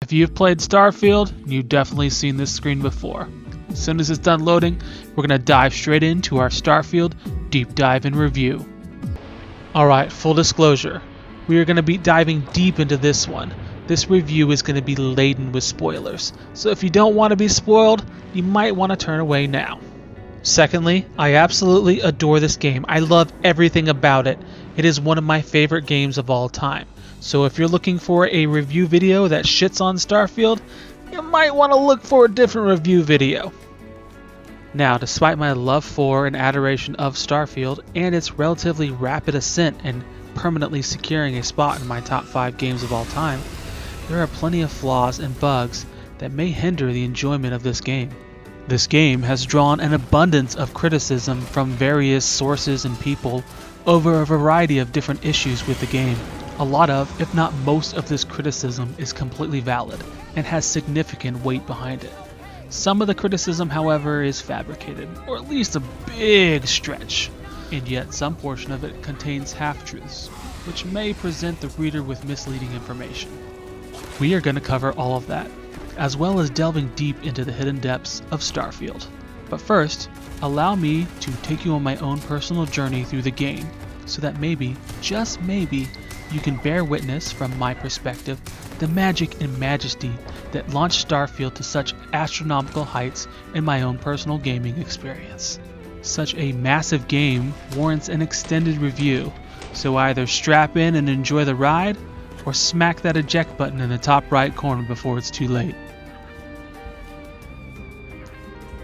If you've played Starfield, you've definitely seen this screen before. As soon as it's done loading, we're going to dive straight into our Starfield deep dive and review. Alright, full disclosure, we are going to be diving deep into this one. This review is going to be laden with spoilers, so if you don't want to be spoiled, you might want to turn away now. Secondly, I absolutely adore this game. I love everything about it. It is one of my favorite games of all time. So if you're looking for a review video that shits on Starfield, you might want to look for a different review video. Now, despite my love for and adoration of Starfield and its relatively rapid ascent and permanently securing a spot in my top 5 games of all time, there are plenty of flaws and bugs that may hinder the enjoyment of this game. This game has drawn an abundance of criticism from various sources and people over a variety of different issues with the game. A lot of, if not most of this criticism is completely valid and has significant weight behind it. Some of the criticism, however, is fabricated, or at least a big stretch, and yet some portion of it contains half-truths, which may present the reader with misleading information. We are going to cover all of that, as well as delving deep into the hidden depths of Starfield. But first, allow me to take you on my own personal journey through the game, so that maybe, just maybe, you can bear witness from my perspective the magic and majesty that launched Starfield to such astronomical heights in my own personal gaming experience. Such a massive game warrants an extended review, so either strap in and enjoy the ride, or smack that eject button in the top right corner before it's too late.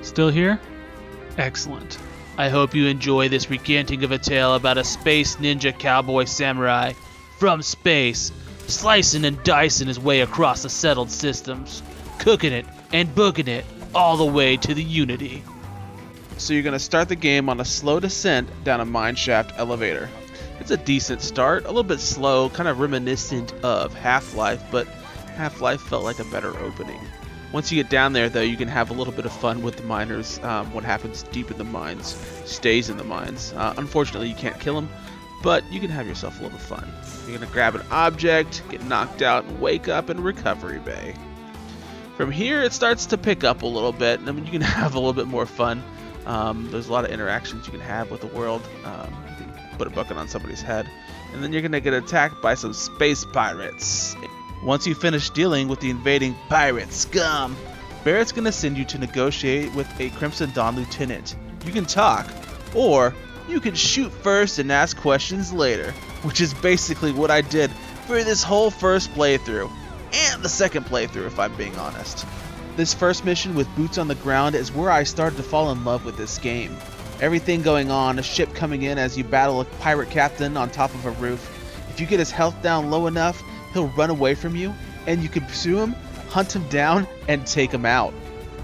Still here? Excellent. I hope you enjoy this recanting of a tale about a space ninja cowboy samurai from space, slicing and dicing his way across the settled systems, cooking it and booking it all the way to the Unity. So you're going to start the game on a slow descent down a mineshaft elevator. It's a decent start, a little bit slow, kind of reminiscent of Half-Life, but Half-Life felt like a better opening. Once you get down there, though, you can have a little bit of fun with the miners. What happens deep in the mines stays in the mines. Unfortunately, you can't kill them, but you can have yourself a little fun. You're going to grab an object, get knocked out, and wake up in Recovery Bay. From here, it starts to pick up a little bit. I mean, you can have a little bit more fun. There's a lot of interactions you can have with the world. You can put a bucket on somebody's head, and then you're going to get attacked by some space pirates. Once you finish dealing with the invading pirate scum, Barrett's going to send you to negotiate with a Crimson Dawn lieutenant. You can talk, or you can shoot first and ask questions later, which is basically what I did for this whole first playthrough, and the second playthrough if I'm being honest. This first mission with boots on the ground is where I started to fall in love with this game. Everything going on, a ship coming in as you battle a pirate captain on top of a roof. If you get his health down low enough, he'll run away from you, and you can pursue him, hunt him down, and take him out.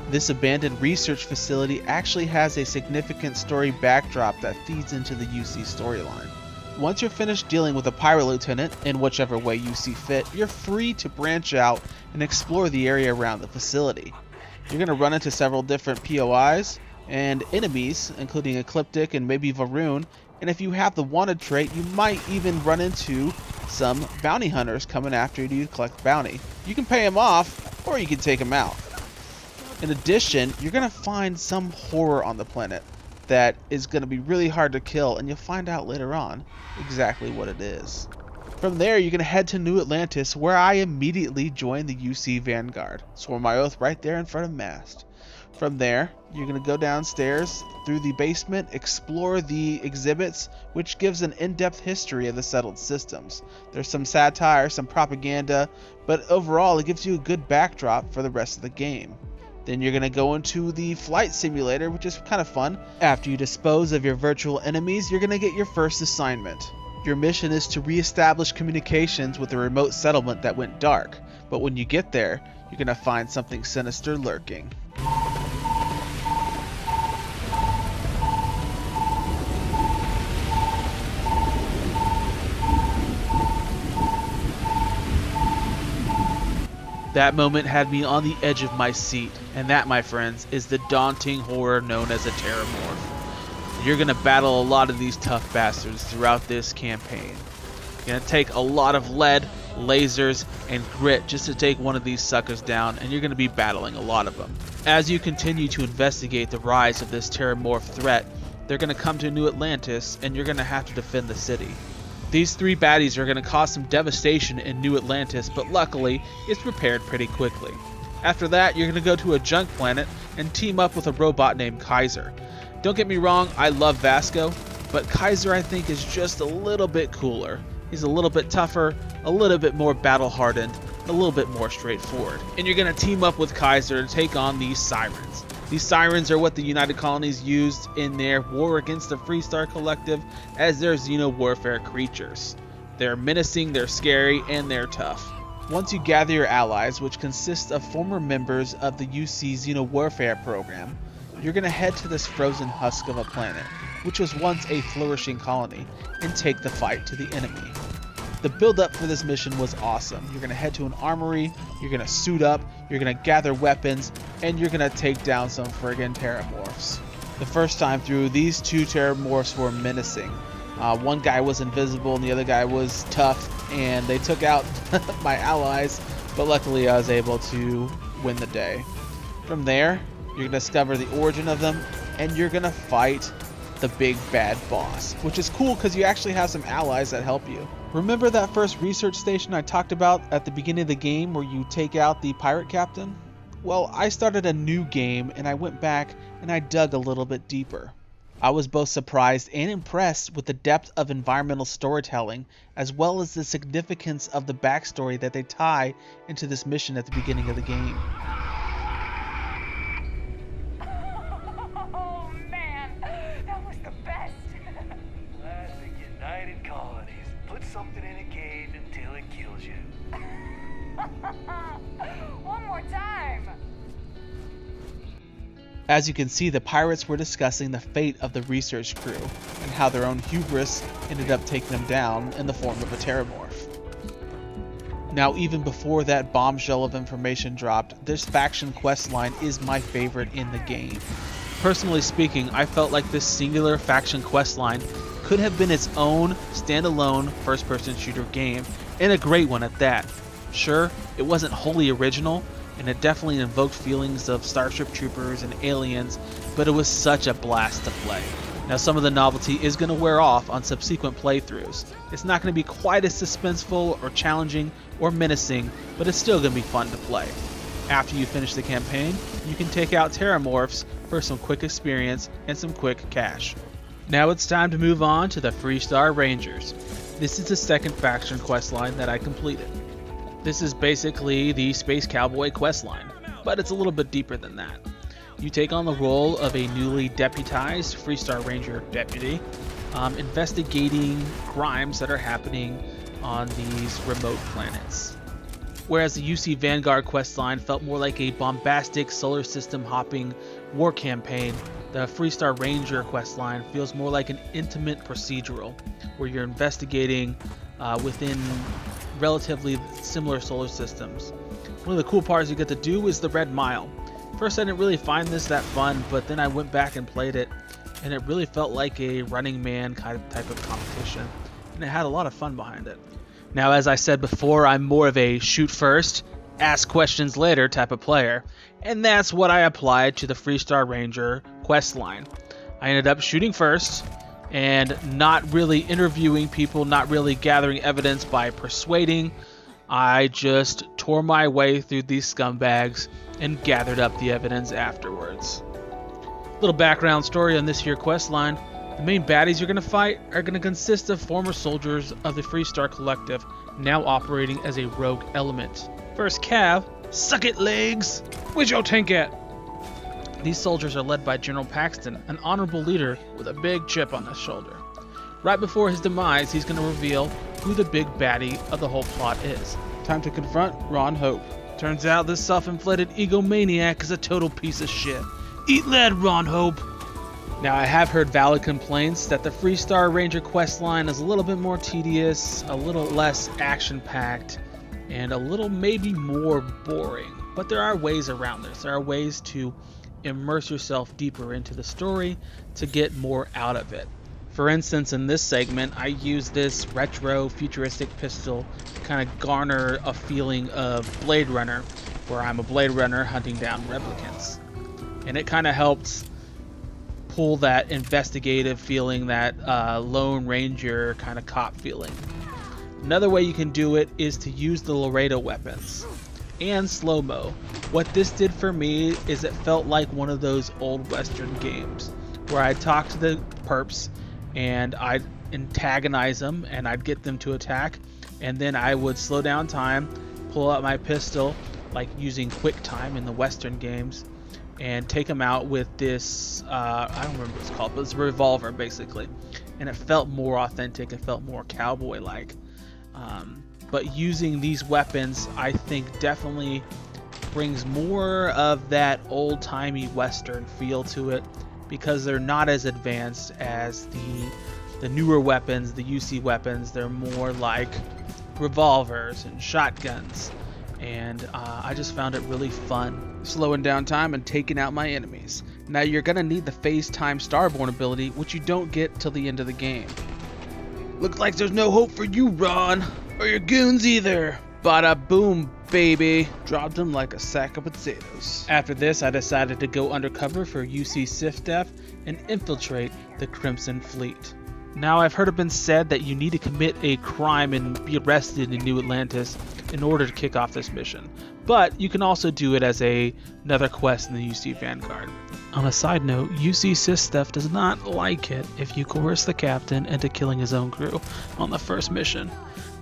This abandoned research facility actually has a significant story backdrop that feeds into the UC storyline. Once you're finished dealing with a pirate lieutenant, in whichever way you see fit, you're free to branch out and explore the area around the facility. You're going to run into several different POIs and enemies, including Ecliptic and maybe Varun, and if you have the wanted trait, you might even run into some bounty hunters coming after you to collect bounty. You can pay them off, or you can take them out. In addition, you're going to find some horror on the planet that is going to be really hard to kill, and you'll find out later on exactly what it is. From there, you're going to head to New Atlantis, where I immediately joined the UC Vanguard. Swore my oath right there in front of Mast. From there, you're going to go downstairs through the basement, explore the exhibits, which gives an in-depth history of the settled systems. There's some satire, some propaganda, but overall it gives you a good backdrop for the rest of the game. Then you're going to go into the flight simulator, which is kind of fun. After you dispose of your virtual enemies, you're going to get your first assignment. Your mission is to re-establish communications with a remote settlement that went dark, but when you get there, you're going to find something sinister lurking. That moment had me on the edge of my seat, and that, my friends, is the daunting horror known as a Terramorph. You're going to battle a lot of these tough bastards throughout this campaign. You're going to take a lot of lead, lasers, and grit just to take one of these suckers down, and you're going to be battling a lot of them. As you continue to investigate the rise of this terramorph threat, they're going to come to New Atlantis, and you're going to have to defend the city. These 3 baddies are going to cause some devastation in New Atlantis, but luckily, it's repaired pretty quickly. After that, you're going to go to a junk planet and team up with a robot named Kaiser. Don't get me wrong, I love Vasco, but Kaiser I think is just a little bit cooler. He's a little bit tougher, a little bit more battle-hardened, a little bit more straightforward. And you're going to team up with Kaiser to take on these Sirens. These Sirens are what the United Colonies used in their war against the Freestar Collective as their xeno-warfare creatures. They're menacing, they're scary, and they're tough. Once you gather your allies, which consists of former members of the UC xeno-warfare program, you're going to head to this frozen husk of a planet, which was once a flourishing colony, and take the fight to the enemy. The build-up for this mission was awesome. You're going to head to an armory, you're going to suit up, you're going to gather weapons, and you're going to take down some friggin' terramorphs. The first time through, these 2 terramorphs were menacing. One guy was invisible and the other guy was tough, and they took out my allies, but luckily I was able to win the day. From there, you're going to discover the origin of them, and you're going to fight the big bad boss, which is cool because you actually have some allies that help you. Remember that first research station I talked about at the beginning of the game where you take out the pirate captain? Well, I started a new game and I went back and I dug a little bit deeper. I was both surprised and impressed with the depth of environmental storytelling as well as the significance of the backstory that they tie into this mission at the beginning of the game. Something in a cage until it kills you. One more time. As you can see, the pirates were discussing the fate of the research crew and how their own hubris ended up taking them down in the form of a terramorph. Now, even before that bombshell of information dropped, this faction questline is my favorite in the game. Personally speaking, I felt like this singular faction questline could have been its own standalone first-person shooter game, and a great one at that. Sure, it wasn't wholly original, and it definitely invoked feelings of Starship Troopers and Aliens, but it was such a blast to play. Now, some of the novelty is going to wear off on subsequent playthroughs. It's not going to be quite as suspenseful or challenging or menacing, but it's still going to be fun to play. After you finish the campaign, you can take out terramorphs for some quick experience and some quick cash. Now it's time to move on to the Freestar Rangers. This is the second faction questline that I completed. This is basically the Space Cowboy questline, but it's a little bit deeper than that. You take on the role of a newly deputized Freestar Ranger deputy, investigating crimes that are happening on these remote planets. Whereas the UC Vanguard questline felt more like a bombastic solar system hopping war campaign, the Freestar Ranger questline feels more like an intimate procedural, where you're investigating within relatively similar solar systems. One of the cool parts you get to do is the Red Mile. First I didn't really find this that fun, but then I went back and played it, and it really felt like a Running Man type of competition, and it had a lot of fun behind it. Now, as I said before, I'm more of a shoot first, ask questions later type of player, and that's what I applied to the Freestar Ranger questline. I ended up shooting first and not really interviewing people, not really gathering evidence by persuading. I just tore my way through these scumbags and gathered up the evidence afterwards. Little background story on this here questline. The main baddies you're going to fight are going to consist of former soldiers of the Freestar Collective, now operating as a rogue element. First Cav, suck it legs! Where's your tank at? These soldiers are led by General Paxton, an honorable leader with a big chip on his shoulder. Right before his demise, he's going to reveal who the big baddie of the whole plot is. Time to confront Ron Hope. Turns out this self-inflated egomaniac is a total piece of shit. Eat lead, Ron Hope! Now, I have heard valid complaints that the Freestar Ranger questline is a little bit more tedious, a little less action-packed, and a little maybe more boring. But there are ways around this. There are ways to immerse yourself deeper into the story to get more out of it. For instance, in this segment, I use this retro futuristic pistol to kind of garner a feeling of Blade Runner, where I'm a Blade Runner hunting down replicants. And it kind of helped pull that investigative feeling, that Lone Ranger kind of cop feeling. Another way you can do it is to use the Laredo weapons and slow-mo. What this did for me is it felt like one of those old Western games where I'd talk to the perps and I'd antagonize them and I'd get them to attack, and then I would slow down time, pull out my pistol, like using quick time in the Western games, and take them out with this, I don't remember what it's called, but it's a revolver basically. And it felt more authentic, it felt more cowboy-like. But using these weapons, I think definitely brings more of that old-timey Western feel to it, because they're not as advanced as the newer weapons, the UC weapons. They're more like revolvers and shotguns, and I just found it really fun, slowing down time and taking out my enemies. Now you're gonna need the phase time Starborn ability, which you don't get till the end of the game. Looks like there's no hope for you, Ron, or your goons either. Bada boom, baby. Dropped him like a sack of potatoes. After this, I decided to go undercover for UC SIFDEF and infiltrate the Crimson Fleet. Now, I've heard it been said that you need to commit a crime and be arrested in New Atlantis in order to kick off this mission, but you can also do it as another quest in the UC Vanguard. On a side note, UC SIFDEF does not like it if you coerce the captain into killing his own crew on the first mission.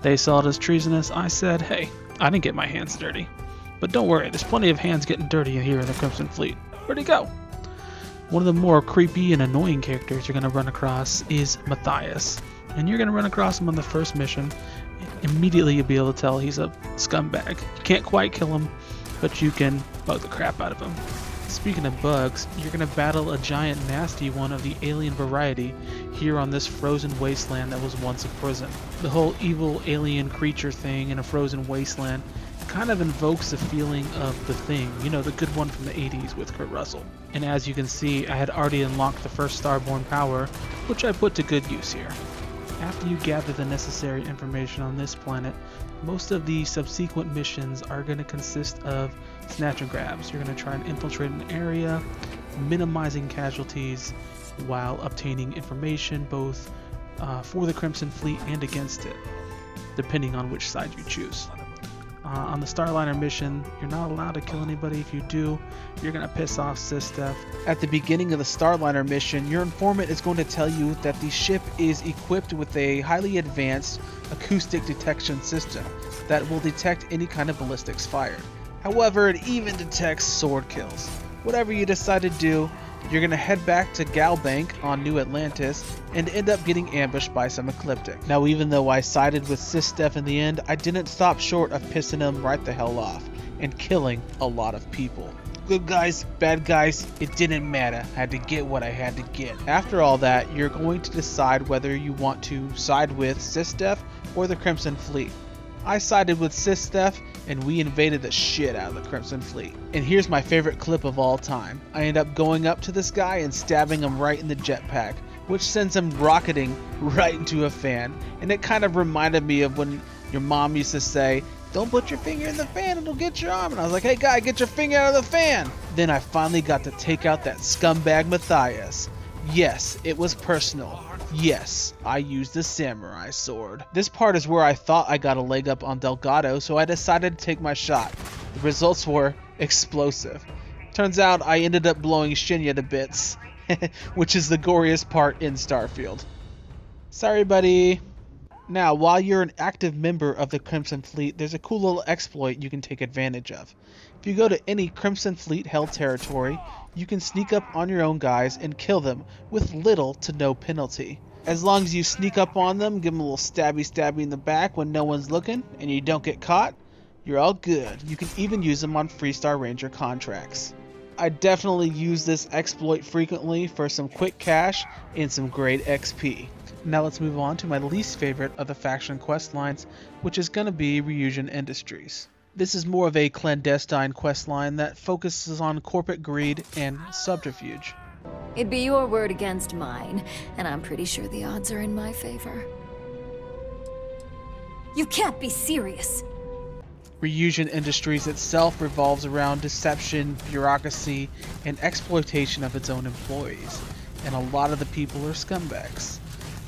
They saw it as treasonous. I said, hey, I didn't get my hands dirty. But don't worry, there's plenty of hands getting dirty here in the Crimson Fleet. Where'd he go? One of the more creepy and annoying characters you're going to run across is Matthias. And you're going to run across him on the first mission. Immediately you'll be able to tell he's a scumbag. You can't quite kill him, but you can bug the crap out of him. Speaking of bugs, you're going to battle a giant nasty one of the alien variety here on this frozen wasteland that was once a prison. The whole evil alien creature thing in a frozen wasteland kind of invokes the feeling of The Thing, you know, the good one from the 80s with Kurt Russell. And as you can see, I had already unlocked the first Starborn power, which I put to good use here. After you gather the necessary information on this planet, most of the subsequent missions are going to consist of snatch and grabs. You're going to try and infiltrate an area, minimizing casualties while obtaining information both for the Crimson Fleet and against it, depending on which side you choose. On the Starliner mission, you're not allowed to kill anybody. If you do, you're going to piss off SysDef. At the beginning of the Starliner mission, your informant is going to tell you that the ship is equipped with a highly advanced acoustic detection system that will detect any kind of ballistics fired. However, it even detects sword kills. Whatever you decide to do, you're going to head back to Galbank on New Atlantis and end up getting ambushed by some Ecliptic. Now, even though I sided with SysDef in the end, I didn't stop short of pissing him right the hell off and killing a lot of people. Good guys, bad guys, it didn't matter. I had to get what I had to get. After all that, you're going to decide whether you want to side with SysDef or the Crimson Fleet. I sided with SysDef, and we invaded the shit out of the Crimson Fleet. And here's my favorite clip of all time. I end up going up to this guy and stabbing him right in the jetpack, which sends him rocketing right into a fan. And it kind of reminded me of when your mom used to say, don't put your finger in the fan, it'll get your arm. And I was like, hey guy, get your finger out of the fan. Then I finally got to take out that scumbag Matthias. Yes, it was personal. Yes, I used a samurai sword. This part is where I thought I got a leg up on Delgado, so I decided to take my shot. The results were explosive. Turns out I ended up blowing Shinya to bits, which is the goriest part in Starfield. Sorry, buddy. Now, while you're an active member of the Crimson Fleet, there's a cool little exploit you can take advantage of. If you go to any Crimson Fleet held territory, you can sneak up on your own guys and kill them with little to no penalty. As long as you sneak up on them, give them a little stabby in the back when no one's looking, and you don't get caught, you're all good. You can even use them on Freestar Ranger contracts. I definitely use this exploit frequently for some quick cash and some great XP. Now let's move on to my least favorite of the faction quest lines, which is going to be Ryujin Industries. This is more of a clandestine quest line that focuses on corporate greed and subterfuge. It'd be your word against mine, and I'm pretty sure the odds are in my favor. You can't be serious. Ryujin Industries itself revolves around deception, bureaucracy, and exploitation of its own employees, and a lot of the people are scumbags.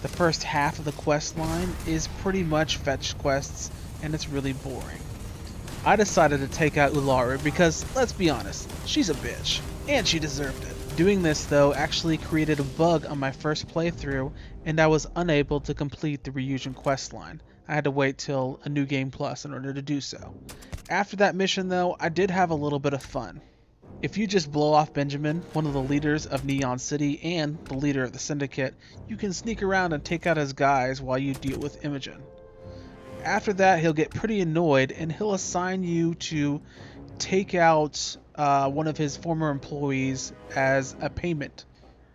The first half of the quest line is pretty much fetch quests, and it's really boring. I decided to take out Ularu because, let's be honest, she's a bitch, and she deserved it. Doing this though actually created a bug on my first playthrough, and I was unable to complete the Ryujin questline. I had to wait till a new game plus in order to do so. After that mission though, I did have a little bit of fun. If you just blow off Benjamin, one of the leaders of Neon City and the leader of the Syndicate, you can sneak around and take out his guys while you deal with Imogen. After that, he'll get pretty annoyed and he'll assign you to take out one of his former employees as a payment.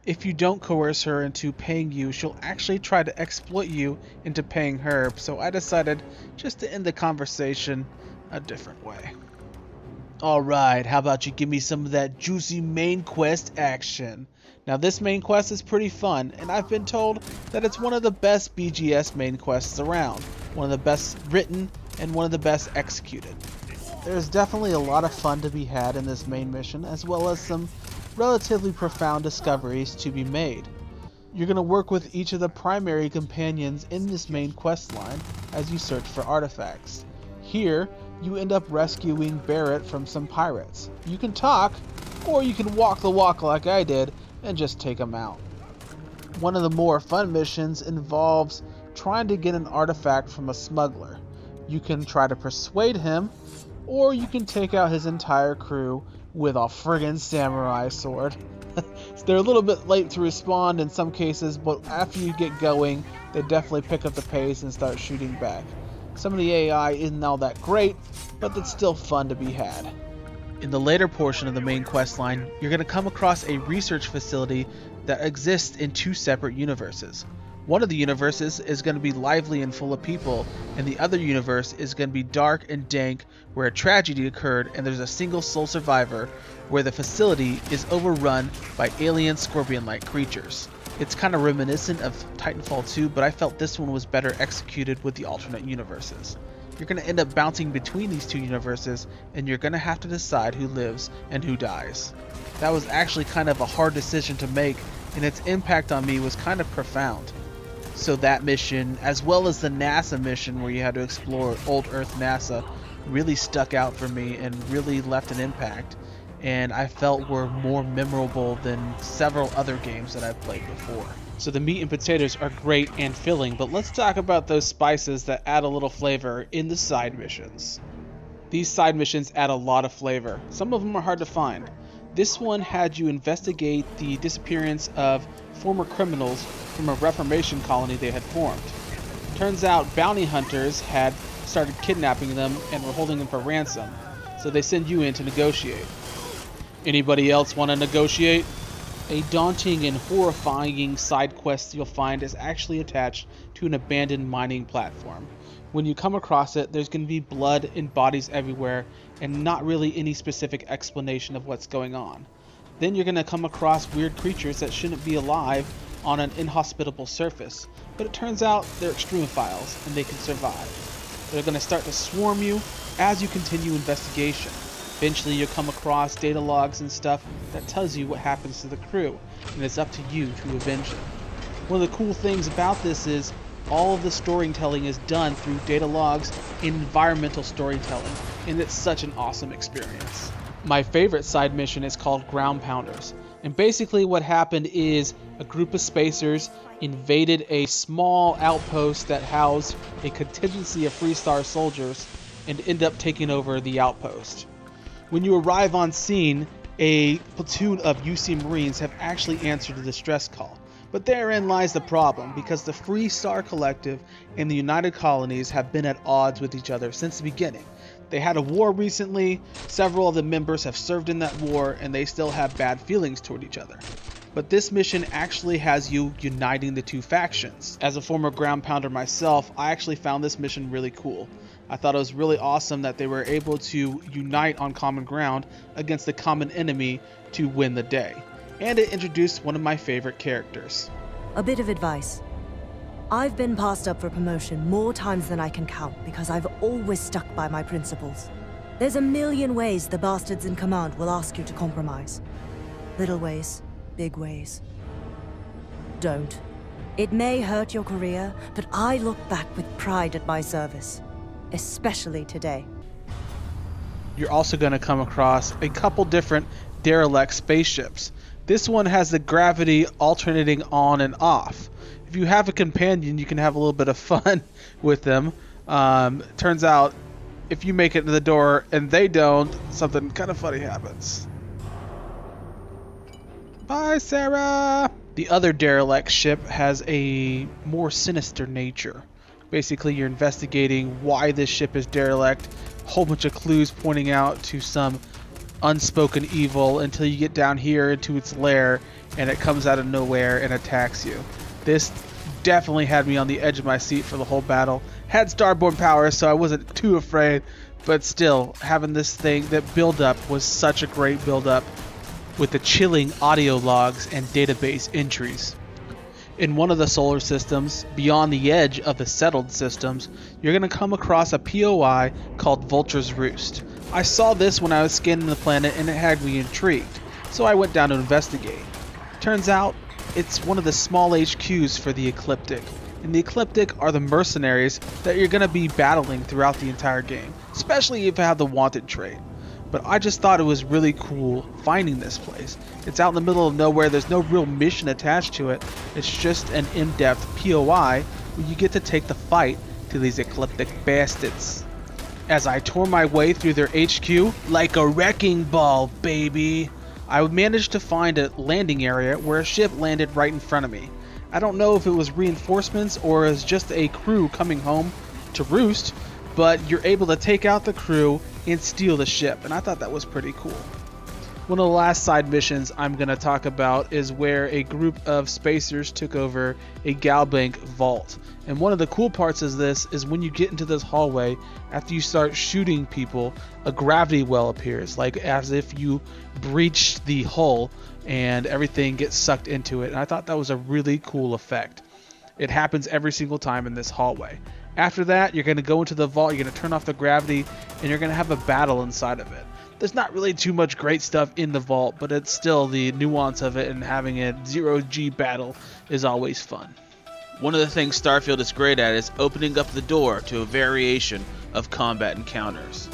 If you don't coerce her into paying you, she'll actually try to exploit you into paying her, so I decided just to end the conversation a different way. Alright, how about you give me some of that juicy main quest action? Now this main quest is pretty fun, and I've been told that it's one of the best BGS main quests around, one of the best written, and one of the best executed. There's definitely a lot of fun to be had in this main mission, as well as some relatively profound discoveries to be made. You're going to work with each of the primary companions in this main quest line as you search for artifacts. Here, you end up rescuing Barrett from some pirates. You can talk, or you can walk the walk like I did and just take them out. One of the more fun missions involves trying to get an artifact from a smuggler. You can try to persuade him, or you can take out his entire crew with a friggin' samurai sword. So they're a little bit late to respond in some cases, but after you get going, they definitely pick up the pace and start shooting back. Some of the AI isn't all that great, but it's still fun to be had. In the later portion of the main quest line, you're going to come across a research facility that exists in two separate universes. One of the universes is going to be lively and full of people, and the other universe is going to be dark and dank, where a tragedy occurred and there's a single sole survivor, where the facility is overrun by alien scorpion-like creatures. It's kind of reminiscent of Titanfall 2, but I felt this one was better executed with the alternate universes. You're going to end up bouncing between these two universes, and you're going to have to decide who lives and who dies. That was actually kind of a hard decision to make, and its impact on me was kind of profound. So that mission, as well as the NASA mission where you had to explore old Earth NASA, really stuck out for me and really left an impact, and I felt were more memorable than several other games that I've played before. So the meat and potatoes are great and filling, but let's talk about those spices that add a little flavor in the side missions. These side missions add a lot of flavor. Some of them are hard to find. This one had you investigate the disappearance of former criminals from a Reformation colony they had formed. Turns out bounty hunters had started kidnapping them and were holding them for ransom, so they send you in to negotiate. Anybody else want to negotiate? A daunting and horrifying side quest you'll find is actually attached to an abandoned mining platform. When you come across it, there's going to be blood and bodies everywhere, and not really any specific explanation of what's going on. Then you're going to come across weird creatures that shouldn't be alive on an inhospitable surface, but it turns out they're extremophiles and they can survive. They're going to start to swarm you as you continue investigation. Eventually you'll come across data logs and stuff that tells you what happens to the crew, and it's up to you to avenge them. One of the cool things about this is all of the storytelling is done through data logs and environmental storytelling, and it's such an awesome experience. My favorite side mission is called Ground Pounders, and basically what happened is a group of spacers invaded a small outpost that housed a contingency of Freestar soldiers and ended up taking over the outpost. When you arrive on scene, a platoon of UC Marines have actually answered the distress call. But therein lies the problem, because the Free Star Collective and the United Colonies have been at odds with each other since the beginning. They had a war recently, several of the members have served in that war, and they still have bad feelings toward each other. But this mission actually has you uniting the two factions. As a former ground pounder myself, I actually found this mission really cool. I thought it was really awesome that they were able to unite on common ground against the common enemy to win the day. and it introduced one of my favorite characters. A bit of advice. I've been passed up for promotion more times than I can count because I've always stuck by my principles. There's a million ways the bastards in command will ask you to compromise. Little ways, big ways. Don't. It may hurt your career, but I look back with pride at my service. Especially today. You're also going to come across a couple different derelict spaceships. This one has the gravity alternating on and off. If you have a companion, you can have a little bit of fun with them. Turns out, if you make it to the door and they don't, something kind of funny happens. Bye, Sarah! The other derelict ship has a more sinister nature. Basically, you're investigating why this ship is derelict, a whole bunch of clues pointing out to some unspoken evil until you get down here into its lair and it comes out of nowhere and attacks you. This definitely had me on the edge of my seat for the whole battle. Had starborn powers, so I wasn't too afraid, but still, having this thing, that build-up was such a great build-up with the chilling audio logs and database entries. In one of the solar systems, beyond the edge of the settled systems, you're going to come across a POI called Vulture's Roost. I saw this when I was scanning the planet and it had me intrigued, so I went down to investigate. Turns out, it's one of the small HQs for the Ecliptic, and the Ecliptic are the mercenaries that you're going to be battling throughout the entire game, especially if you have the Wanted trait. But I just thought it was really cool finding this place. It's out in the middle of nowhere, there's no real mission attached to it, it's just an in-depth POI where you get to take the fight to these Ecliptic bastards. As I tore my way through their HQ, like a wrecking ball, baby, I managed to find a landing area where a ship landed right in front of me. I don't know if it was reinforcements or it was just a crew coming home to roost, but you're able to take out the crew and steal the ship, and I thought that was pretty cool. One of the last side missions I'm going to talk about is where a group of spacers took over a Galbank vault. And one of the cool parts of this is when you get into this hallway, after you start shooting people, a gravity well appears, like as if you breach the hull and everything gets sucked into it. And I thought that was a really cool effect. It happens every single time in this hallway. After that, you're going to go into the vault, you're going to turn off the gravity, and you're going to have a battle inside of it. There's not really too much great stuff in the vault, but it's still the nuance of it, and having a 0G battle is always fun. One of the things Starfield is great at is opening up the door to a variation of combat encounters.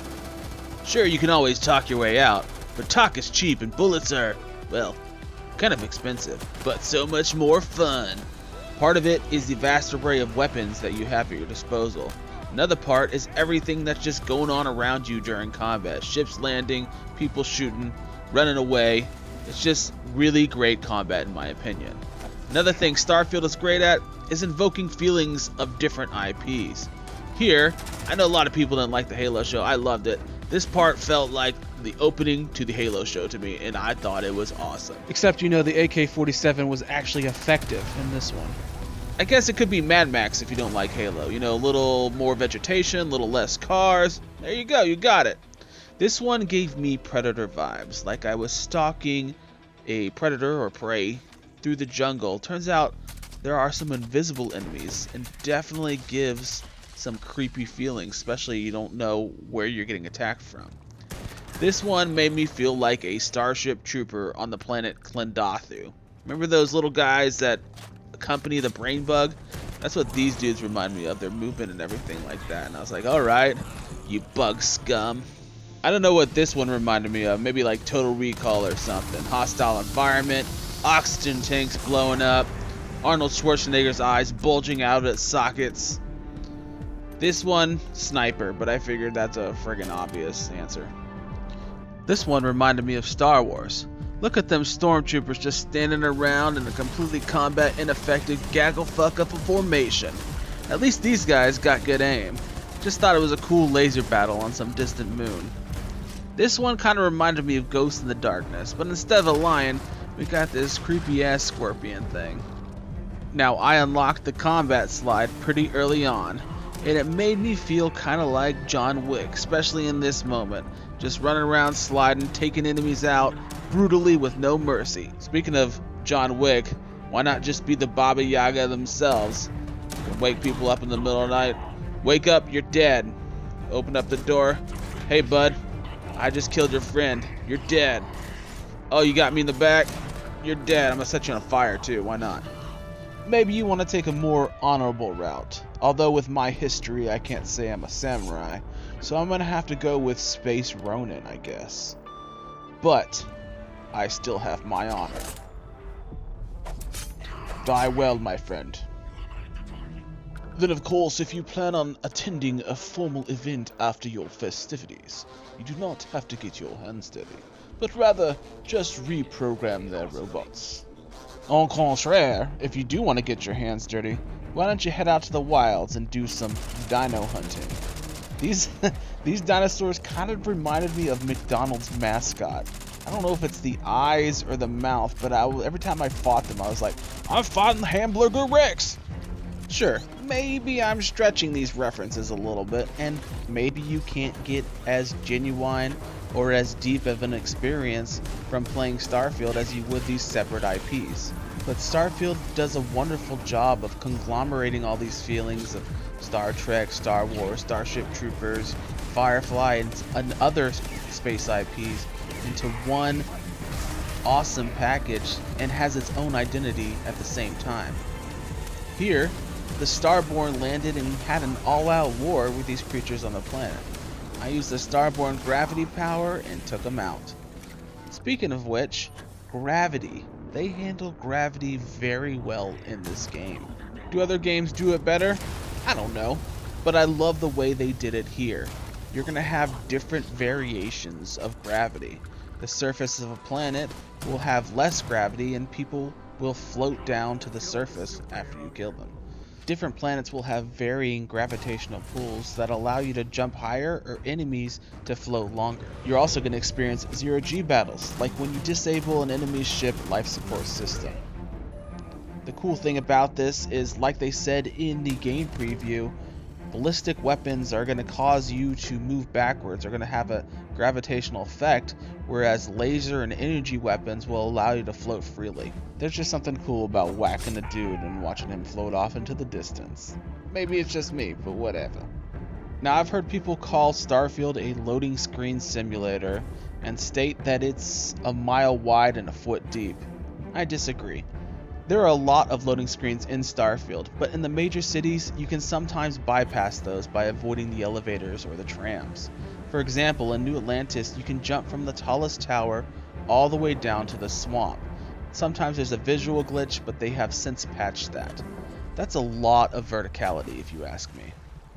Sure, you can always talk your way out, but talk is cheap and bullets are, well, kind of expensive, but so much more fun. Part of it is the vast array of weapons that you have at your disposal. Another part is everything that's just going on around you during combat. Ships landing, people shooting, running away. It's just really great combat in my opinion. Another thing Starfield is great at is invoking feelings of different IPs. Here, I know a lot of people didn't like the Halo show. I loved it. This part felt like the opening to the Halo show to me, and I thought it was awesome. Except, you know, the AK-47 was actually effective in this one. I guess it could be Mad Max if you don't like Halo. You know, a little more vegetation, a little less cars. There you go, you got it. This one gave me Predator vibes, like I was stalking a predator or prey through the jungle. Turns out there are some invisible enemies, and definitely gives some creepy feelings, especially you don't know where you're getting attacked from. This one made me feel like a Starship Trooper on the planet Klendathu. Remember those little guys that accompany the brain bug? That's what these dudes remind me of, their movement and everything like that. And I was like, alright, you bug scum. I don't know what this one reminded me of, maybe like Total Recall or something. Hostile environment, oxygen tanks blowing up, Arnold Schwarzenegger's eyes bulging out of its sockets. This one, Sniper, but I figured that's a friggin' obvious answer. This one reminded me of Star Wars. Look at them stormtroopers just standing around in a completely combat ineffective gaggle fuck up of formation. At least these guys got good aim. Just thought it was a cool laser battle on some distant moon. This one kind of reminded me of Ghost in the Darkness, but instead of a lion, we got this creepy ass scorpion thing. Now I unlocked the combat slide pretty early on, and it made me feel kind of like John Wick, especially in this moment. just running around sliding, taking enemies out brutally with no mercy. Speaking of John Wick, why not just be the Baba Yaga themselves? You can wake people up in the middle of the night. Wake up, you're dead. Open up the door. Hey bud, I just killed your friend. You're dead. Oh, you got me in the back? You're dead. I'm gonna set you on fire too, why not? Maybe you want to take a more honorable route. Although with my history, I can't say I'm a samurai, so I'm gonna have to go with Space Ronin, I guess. But I still have my honor. Die well, my friend. Then of course, if you plan on attending a formal event after your festivities, you do not have to get your hands dirty, but rather just reprogram their robots. Au contraire, if you do want to get your hands dirty, why don't you head out to the wilds and do some dino hunting? These dinosaurs kind of reminded me of McDonald's mascot. I don't know if it's the eyes or the mouth, but every time I fought them, I was like, I'm fighting Hamburger Rex! Sure, maybe I'm stretching these references a little bit, and maybe you can't get as genuine or as deep of an experience from playing Starfield as you would these separate IPs. But Starfield does a wonderful job of conglomerating all these feelings of Star Trek, Star Wars, Starship Troopers, Firefly, and other space IPs into one awesome package and has its own identity at the same time. Here, the Starborn landed and had an all-out war with these creatures on the planet. I used the Starborn gravity power and took them out. Speaking of which, gravity. They handle gravity very well in this game. Do other games do it better? I don't know, but I love the way they did it here. You're going to have different variations of gravity. The surface of a planet will have less gravity and people will float down to the surface after you kill them. Different planets will have varying gravitational pulls that allow you to jump higher or enemies to float longer. You're also going to experience zero-G battles, like when you disable an enemy's ship life support system. The cool thing about this is, like they said in the game preview, ballistic weapons are going to cause you to move backwards, are going to have a gravitational effect, whereas laser and energy weapons will allow you to float freely. There's just something cool about whacking a dude and watching him float off into the distance. Maybe it's just me, but whatever. Now, I've heard people call Starfield a loading screen simulator and state that it's a mile wide and a foot deep. I disagree. There are a lot of loading screens in Starfield, but in the major cities, you can sometimes bypass those by avoiding the elevators or the trams. For example, in New Atlantis, you can jump from the tallest tower all the way down to the swamp. Sometimes there's a visual glitch, but they have since patched that. That's a lot of verticality, if you ask me.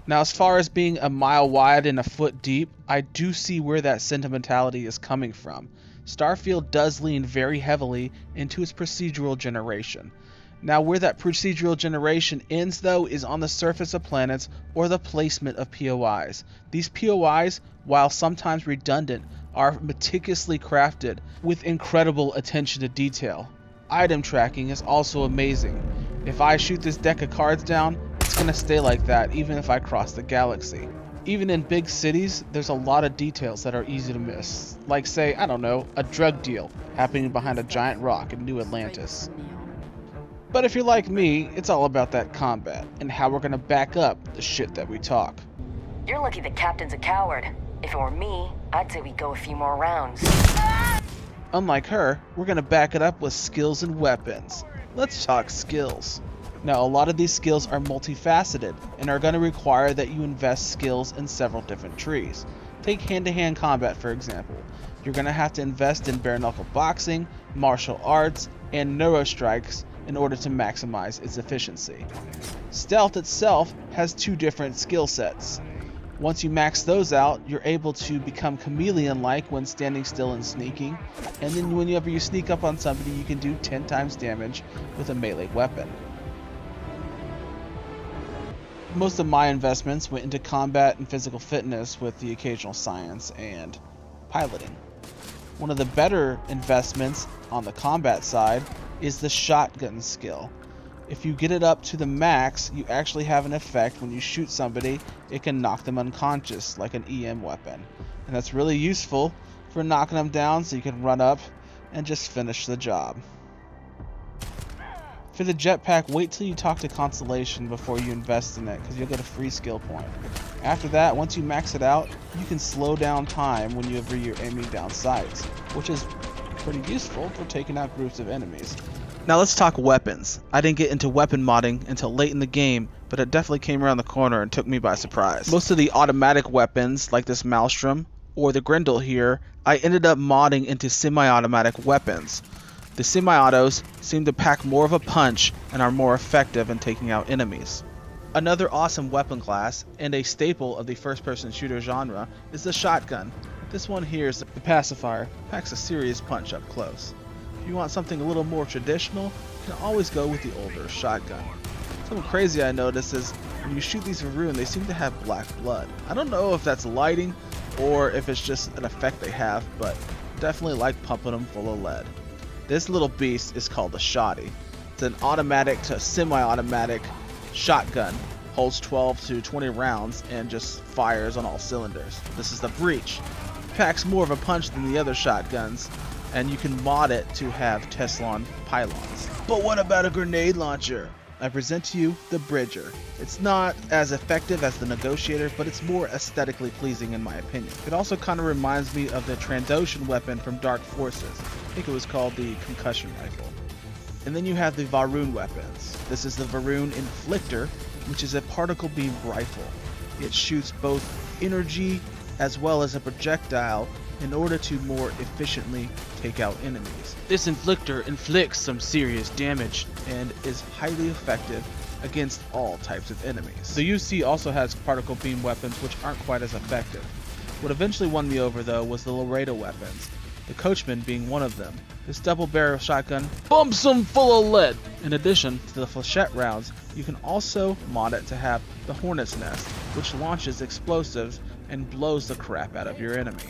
Now, as far as being a mile wide and a foot deep, I do see where that sentimentality is coming from. Starfield does lean very heavily into its procedural generation. Now, where that procedural generation ends, though, is on the surface of planets or the placement of POIs. These POIs, while sometimes redundant, are meticulously crafted with incredible attention to detail. Item tracking is also amazing. If I shoot this deck of cards down, it's going to stay like that even if I cross the galaxy. Even in big cities, there's a lot of details that are easy to miss. Like, say, I don't know, a drug deal happening behind a giant rock in New Atlantis. But if you're like me, it's all about that combat and how we're going to back up the shit that we talk. You're lucky the captain's a coward. If it were me, I'd say we go a few more rounds. Unlike her, we're going to back it up with skills and weapons. Let's talk skills. Now, a lot of these skills are multifaceted and are going to require that you invest skills in several different trees. Take hand-to-hand combat, for example. You're going to have to invest in bare-knuckle boxing, martial arts, and neurostrikes in order to maximize its efficiency. Stealth itself has two different skill sets. Once you max those out, you're able to become chameleon-like when standing still and sneaking, and then whenever you sneak up on somebody, you can do 10 times damage with a melee weapon. Most of my investments went into combat and physical fitness with the occasional science and piloting. One of the better investments on the combat side is the shotgun skill. If you get it up to the max, you actually have an effect when you shoot somebody, it can knock them unconscious like an EM weapon. And that's really useful for knocking them down so you can run up and just finish the job. For the jetpack, wait till you talk to Constellation before you invest in it, because you'll get a free skill point. After that, once you max it out, you can slow down time whenever you're aiming down sights, which is pretty useful for taking out groups of enemies. Now let's talk weapons. I didn't get into weapon modding until late in the game, but it definitely came around the corner and took me by surprise. Most of the automatic weapons, like this Maelstrom or the Grendel here, I ended up modding into semi-automatic weapons. The semi-autos seem to pack more of a punch and are more effective in taking out enemies. Another awesome weapon class, and a staple of the first-person shooter genre, is the shotgun. This one here is the pacifier, packs a serious punch up close. If you want something a little more traditional, you can always go with the older shotgun. Something crazy I noticed is when you shoot these Varun, they seem to have black blood. I don't know if that's lighting or if it's just an effect they have, but definitely like pumping them full of lead. This little beast is called the Shoddy. It's an automatic to semi-automatic shotgun, holds 12 to 20 rounds and just fires on all cylinders. This is the Breach. Packs more of a punch than the other shotguns, and you can mod it to have Teflon pylons. But what about a grenade launcher? I present to you the Bridger. It's not as effective as the Negotiator, but it's more aesthetically pleasing in my opinion. It also kind of reminds me of the Trandoshan weapon from Dark Forces. I think it was called the Concussion Rifle. And then you have the Varun weapons. This is the Varun Inflictor, which is a particle beam rifle. It shoots both energy as well as a projectile in order to more efficiently take out enemies. This Inflictor inflicts some serious damage and is highly effective against all types of enemies. The UC also has particle beam weapons which aren't quite as effective. What eventually won me over though was the Laredo weapons, the Coachman being one of them. This double barrel shotgun bumps them full of lead. In addition to the flechette rounds, you can also mod it to have the Hornet's Nest, which launches explosives and blows the crap out of your enemy.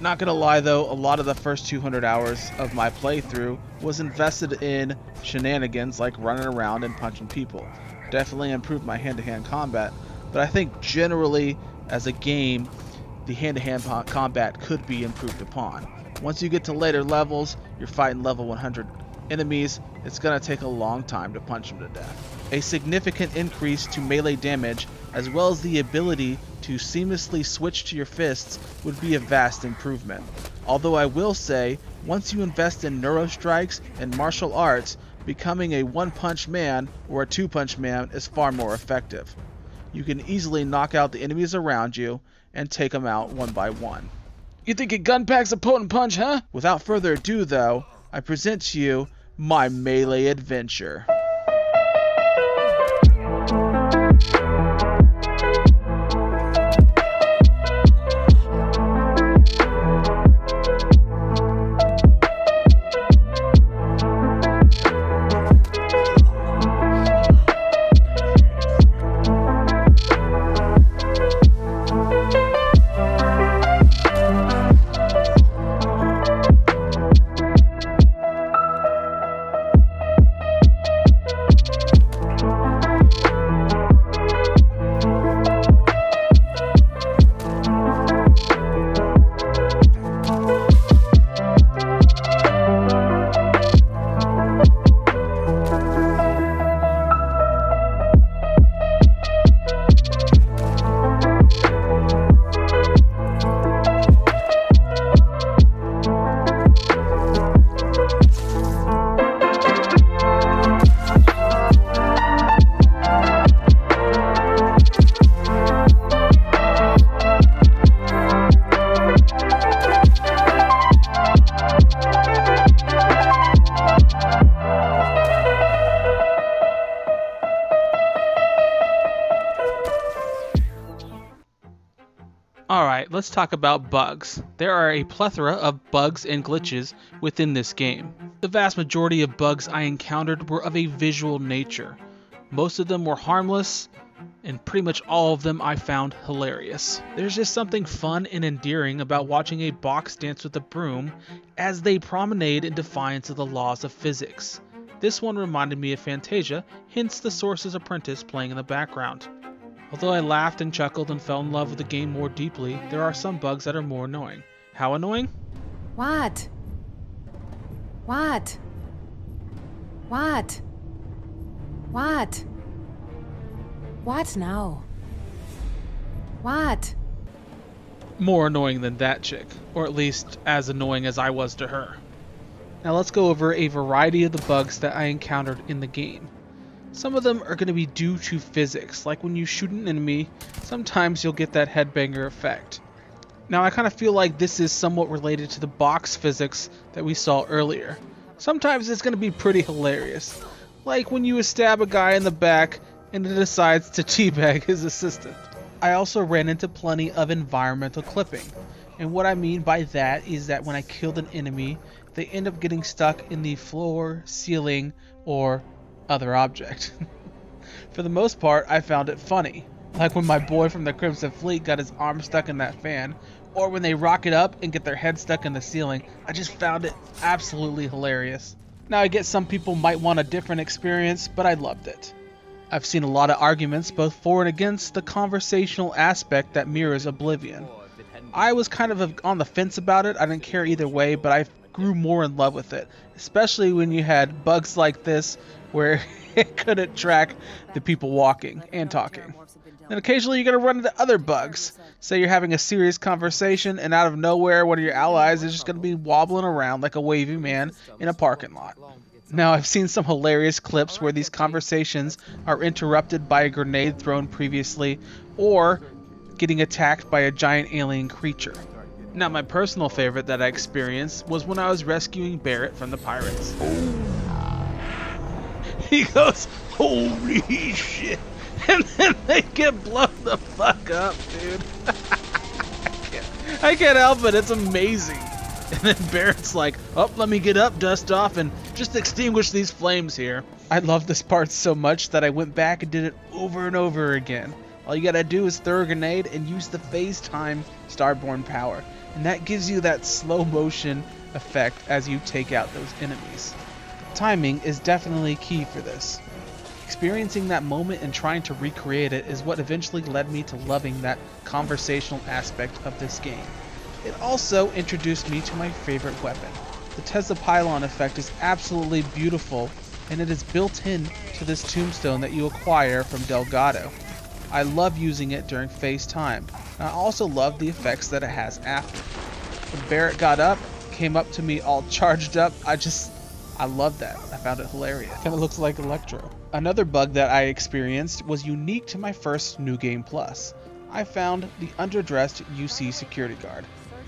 Not gonna lie though, a lot of the first 200 hours of my playthrough was invested in shenanigans like running around and punching people. Definitely improved my hand-to-hand combat, but I think generally as a game, the hand-to-hand combat could be improved upon. Once you get to later levels, you're fighting level 100 enemies, it's gonna take a long time to punch them to death. A significant increase to melee damage, as well as the ability to seamlessly switch to your fists, would be a vast improvement. Although I will say, once you invest in neurostrikes and martial arts, becoming a one-punch man or a two-punch man is far more effective. You can easily knock out the enemies around you and take them out one by one. You think a gun pack's a potent punch, huh? Without further ado though, I present to you my melee adventure. Alright, let's talk about bugs. There are a plethora of bugs and glitches within this game. The vast majority of bugs I encountered were of a visual nature. Most of them were harmless, and pretty much all of them I found hilarious. There's just something fun and endearing about watching a box dance with a broom as they promenade in defiance of the laws of physics. This one reminded me of Fantasia, hence the Sorcerer's Apprentice playing in the background. Although I laughed and chuckled and fell in love with the game more deeply, there are some bugs that are more annoying. How annoying? What? What? What? What? What now? What? More annoying than that chick, or at least as annoying as I was to her. Now let's go over a variety of the bugs that I encountered in the game. Some of them are going to be due to physics, like when you shoot an enemy, sometimes you'll get that headbanger effect. Now I kind of feel like this is somewhat related to the box physics that we saw earlier. Sometimes it's going to be pretty hilarious, like when you stab a guy in the back and it decides to teabag his assistant. I also ran into plenty of environmental clipping, and what I mean by that is that when I killed an enemy, they end up getting stuck in the floor, ceiling, or other object. For the most part, I found it funny, like when my boy from the Crimson Fleet got his arm stuck in that fan, or when they rocket up and get their head stuck in the ceiling. I just found it absolutely hilarious. Now I get some people might want a different experience, but I loved it. I've seen a lot of arguments both for and against the conversational aspect that mirrors Oblivion. I was kind of on the fence about it. I didn't care either way, but I grew more in love with it, especially when you had bugs like this where it couldn't track the people walking and talking. And occasionally you're going to run into other bugs. Say you're having a serious conversation and out of nowhere one of your allies is just going to be wobbling around like a wavy man in a parking lot. Now I've seen some hilarious clips where these conversations are interrupted by a grenade thrown previously or getting attacked by a giant alien creature. Now my personal favorite that I experienced was when I was rescuing Barrett from the pirates. He goes, "Holy shit," and then they get blown the fuck up, dude. I can't help it, it's amazing. And then Barrett's like, "Oh, let me get up, dust off, and just extinguish these flames here." I love this part so much that I went back and did it over and over again. All you gotta do is throw a grenade and use the phase time Starborn power, and that gives you that slow motion effect as you take out those enemies. Timing is definitely key for this. Experiencing that moment and trying to recreate it is what eventually led me to loving that conversational aspect of this game. It also introduced me to my favorite weapon. The Tesla Pylon effect is absolutely beautiful, and it is built in to this tombstone that you acquire from Delgado. I love using it during phase time, and I also love the effects that it has after. When Barrett got up, came up to me all charged up, I love that. I found it hilarious. Kind of looks like Electro. Another bug that I experienced was unique to my first New Game Plus. I found the underdressed UC security guard.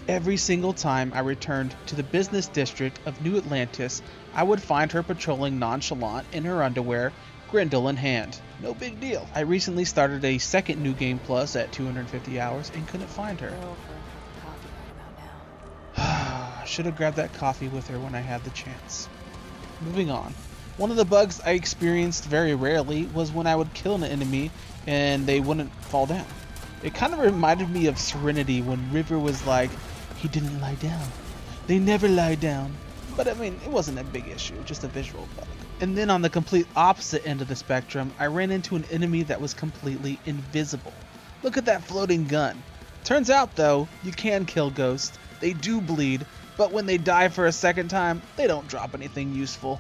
Every single time I returned to the business district of New Atlantis, I would find her patrolling nonchalant in her underwear, Grendel in hand. No big deal. I recently started a second New Game Plus at 250 hours and couldn't find her. Should have grabbed that coffee with her when I had the chance. Moving on. One of the bugs I experienced very rarely was when I would kill an enemy and they wouldn't fall down. It kind of reminded me of Serenity when River was like, "He didn't lie down. They never lie down." But I mean, it wasn't a big issue, just a visual bug. And then on the complete opposite end of the spectrum, I ran into an enemy that was completely invisible. Look at that floating gun. Turns out though, you can kill ghosts. They do bleed, but when they die for a second time, they don't drop anything useful.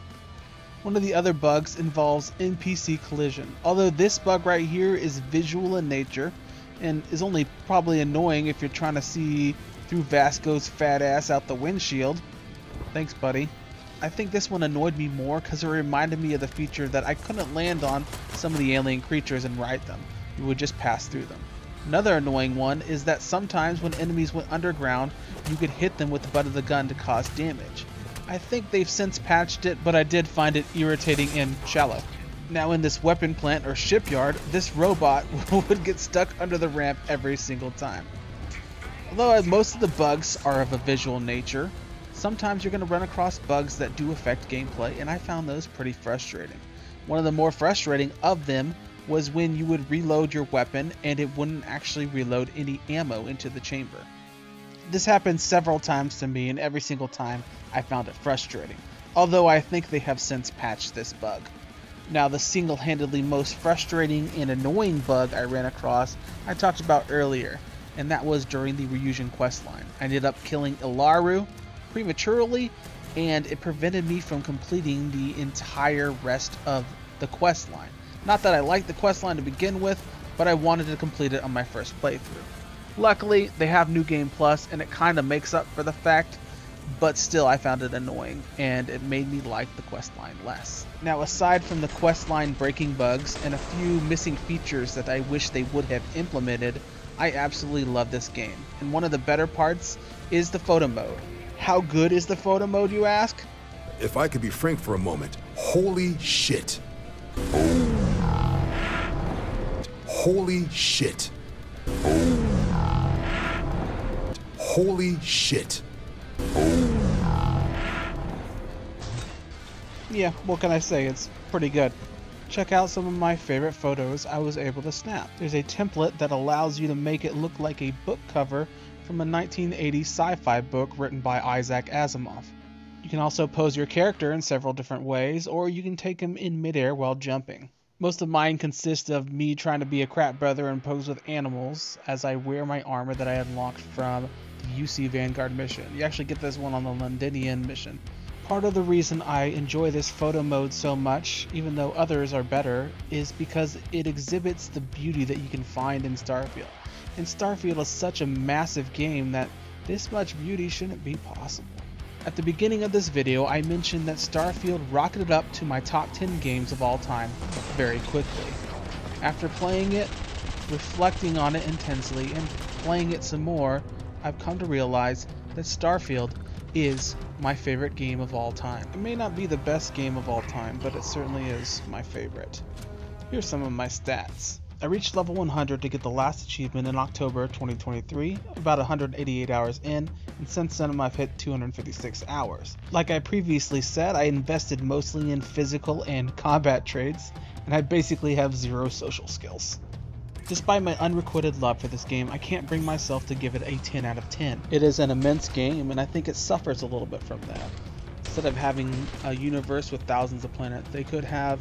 One of the other bugs involves NPC collision. Although this bug right here is visual in nature, and is only probably annoying if you're trying to see through Vasco's fat ass out the windshield. Thanks, buddy. I think this one annoyed me more because it reminded me of the feature that I couldn't land on some of the alien creatures and ride them. You would just pass through them. Another annoying one is that sometimes when enemies went underground, you could hit them with the butt of the gun to cause damage. I think they've since patched it, but I did find it irritating and shallow. Now in this weapon plant or shipyard, this robot would get stuck under the ramp every single time. Although most of the bugs are of a visual nature, sometimes you're going to run across bugs that do affect gameplay, and I found those pretty frustrating. One of the more frustrating of them was when you would reload your weapon and it wouldn't actually reload any ammo into the chamber. This happened several times to me, and every single time I found it frustrating. although I think they have since patched this bug. Now, the single-handedly most frustrating and annoying bug I ran across I talked about earlier, and that was during the Ryujin questline. I ended up killing Ilaru prematurely, and it prevented me from completing the entire rest of the questline. Not that I liked the questline to begin with, but I wanted to complete it on my first playthrough. Luckily, they have New Game Plus, and it kind of makes up for the fact, but still I found it annoying, and it made me like the questline less. Now, aside from the questline breaking bugs and a few missing features that I wish they would have implemented, I absolutely love this game. And one of the better parts is the photo mode. How good is the photo mode, you ask? If I could be frank for a moment, holy shit. Holy shit. Holy shit. Yeah, what can I say? It's pretty good. Check out some of my favorite photos I was able to snap. There's a template that allows you to make it look like a book cover from a 1980s sci-fi book written by Isaac Asimov. You can also pose your character in several different ways, or you can take him in midair while jumping. Most of mine consist of me trying to be a crap brother and pose with animals as I wear my armor that I unlocked from the UC Vanguard mission. You actually get this one on the Londinian mission. Part of the reason I enjoy this photo mode so much, even though others are better, is because it exhibits the beauty that you can find in Starfield. And Starfield is such a massive game that this much beauty shouldn't be possible. At the beginning of this video, I mentioned that Starfield rocketed up to my top 10 games of all time very quickly. After playing it, reflecting on it intensely, and playing it some more, I've come to realize that Starfield is my favorite game of all time. It may not be the best game of all time, but it certainly is my favorite. Here's some of my stats. I reached level 100 to get the last achievement in October 2023, about 188 hours in, and since then I've hit 256 hours. Like I previously said, I invested mostly in physical and combat traits, and I basically have zero social skills. Despite my unrequited love for this game, I can't bring myself to give it a 10 out of 10. It is an immense game, and I think it suffers a little bit from that. Instead of having a universe with thousands of planets, they could have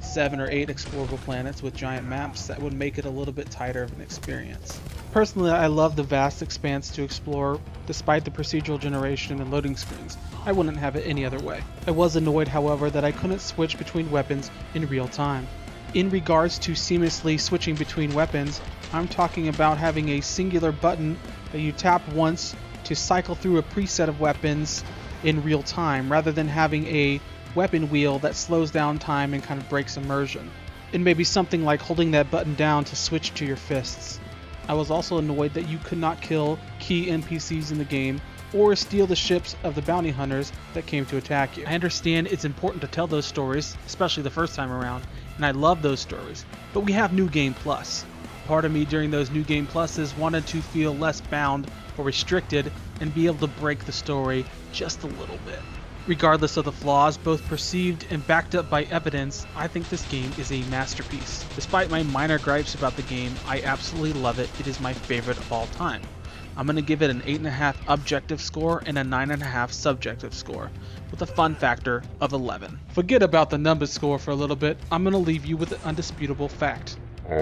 7 or 8 explorable planets with giant maps that would make it a little bit tighter of an experience. Personally, I love the vast expanse to explore, despite the procedural generation and loading screens. I wouldn't have it any other way. I was annoyed, however, that I couldn't switch between weapons in real time. In regards to seamlessly switching between weapons, I'm talking about having a singular button that you tap once to cycle through a preset of weapons in real time, rather than having a weapon wheel that slows down time and kind of breaks immersion. It may be something like holding that button down to switch to your fists. I was also annoyed that you could not kill key NPCs in the game or steal the ships of the bounty hunters that came to attack you. I understand it's important to tell those stories, especially the first time around, and I love those stories, but we have New Game Plus. Part of me during those New Game Pluses wanted to feel less bound or restricted and be able to break the story just a little bit. Regardless of the flaws, both perceived and backed up by evidence, I think this game is a masterpiece. Despite my minor gripes about the game, I absolutely love it. It is my favorite of all time. I'm going to give it an 8.5 objective score and a 9.5 subjective score, with a fun factor of 11. Forget about the number score for a little bit. I'm going to leave you with an undisputable fact. I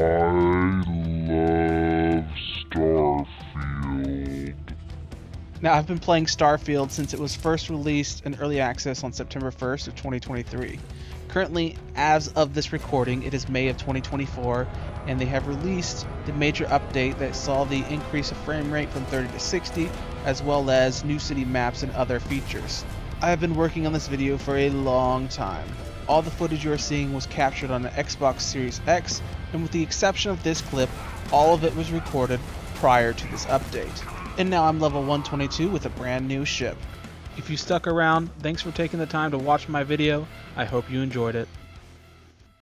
love Starfield. Now, I've been playing Starfield since it was first released in early access on September 1st of 2023. Currently, as of this recording, it is May of 2024, and they have released the major update that saw the increase of frame rate from 30 to 60, as well as new city maps and other features. I have been working on this video for a long time. All the footage you are seeing was captured on an Xbox Series X, and with the exception of this clip, all of it was recorded prior to this update. And now I'm level 122 with a brand new ship. If you stuck around, thanks for taking the time to watch my video. I hope you enjoyed it.